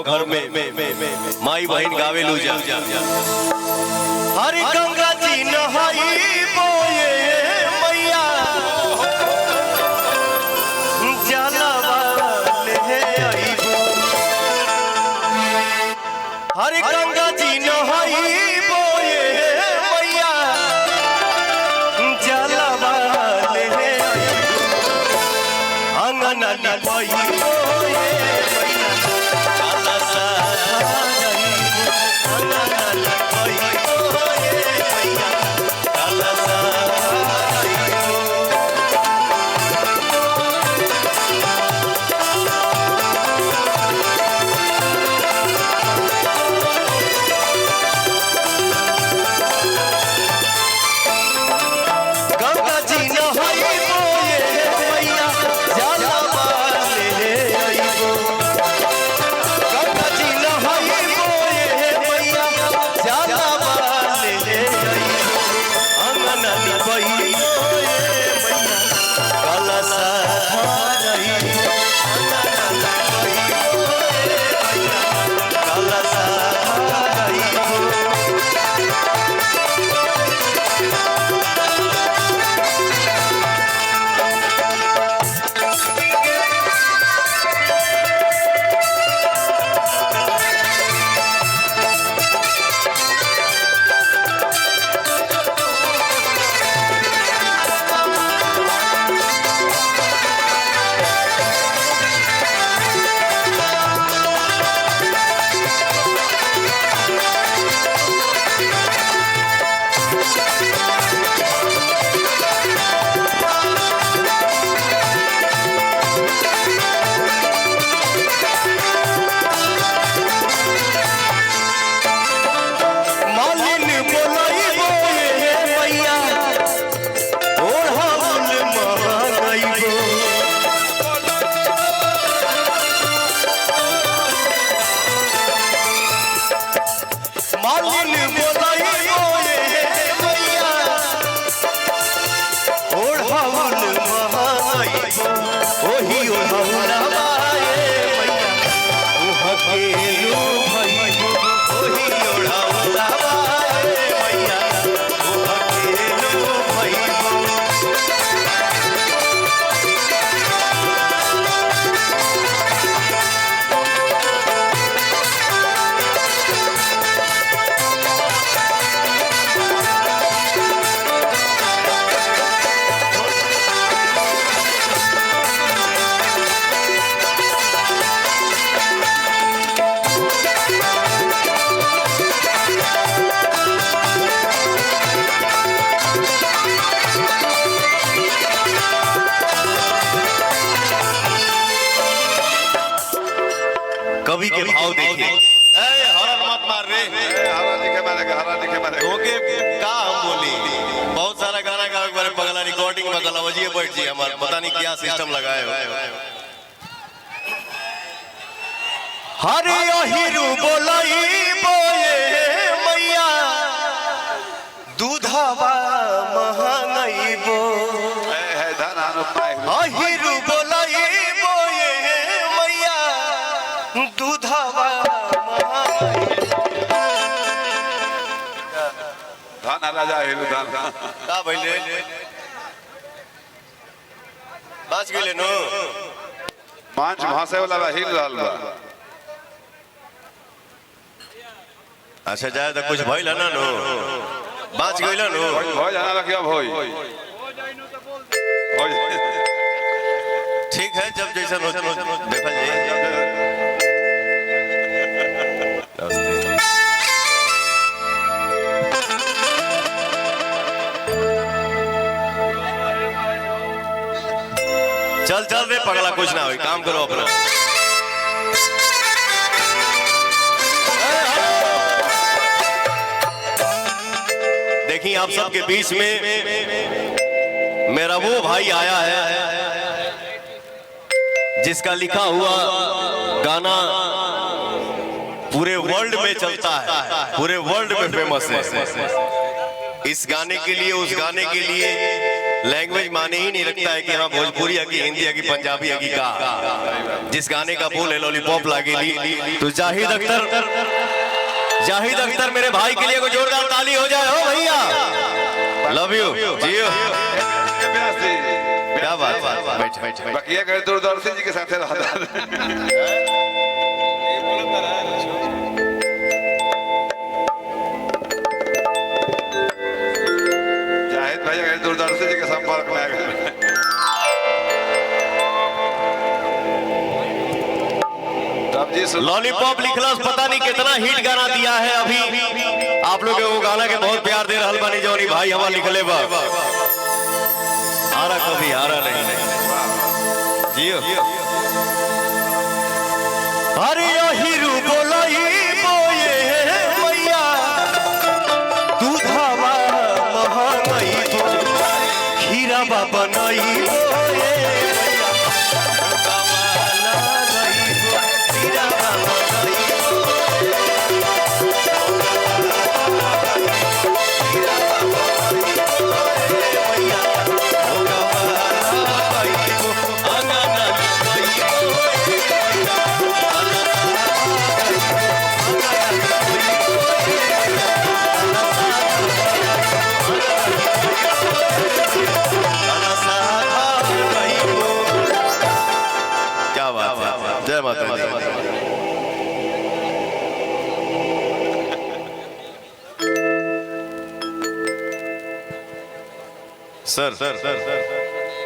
गांव घर में माई बहन गावे लूजा। हरे गंगा जी नहाई बोए मैया जलवा ले आईबो। हरे गंगा जी नहाई बोए मैया जलवा ले आईबो। अंगना लिपाई बोए कवि के भाव देखिए। हरा मत मार रे, हरा लिखे मारे ओके का हम बोली। बहुत सारा गाना गा एक बार पगला रिकॉर्डिंग में गला बजिए बैठ जी। हमारा पता नहीं क्या सिस्टम लगाए हो। हरे अहिरु बोलाई बोए मैया दूधवा महंगाई बो। है धन अनुपाय अहिरु बोलाई बोए मैया दूधवा धन राजा हिरु धन का भइले बाज गेले नो। मांच भासे वाला हिल रहल बा। अच्छा जाए तो कुछ भइल ना नो, बाज गइल नो। हो जाना रखियो होई ठीक है, जब जैसा देखा जाए। चल चल रे पगला, कुछ ना हो, काम करो अपना। देखिए आप सबके बीच में मेरा वो भाई आया है जिसका लिखा हुआ गाना पूरे वर्ल्ड में चलता है, पूरे वर्ल्ड में फेमस है। इस गाने के लिए, उस गाने के लिए लैंग्वेज माने ही नहीं रखता है कि हाँ भोजपुरी है कि हिंदी है कि पंजाबी है कि का। जिस गाने का बोल है लॉलीपॉप लागेली, तो जाहिद अख्तर मेरे भाई के लिए कोई जोरदार ताली हो जाए हो भैया। लव यू जियो। क्या बात है, बैठ। बकिया करे दूरदर्शी जी के साथ रहा। जाहिद भाई अगर दूरदर्शी जी के संपर्क में आ गए। तब जी लॉलीपॉप लिखला पता नहीं कितना हिट गाना दिया है अभी। आप लोग वो गाना के बहुत प्यार दे रहल बानी जौनी भाई हवा लिखले बा। हारा कभी हारा नहीं जियो। अरे हीरू बोलई बोए मैया तू धावा महंगाई बो खीरा बाबा नहीं बोए मैया कमाला नहीं बो खीरा बाबा नहीं खीरा बाबा नहीं मैया कमाला नहीं बो अंगना क्या बात है, जय माता दी। सर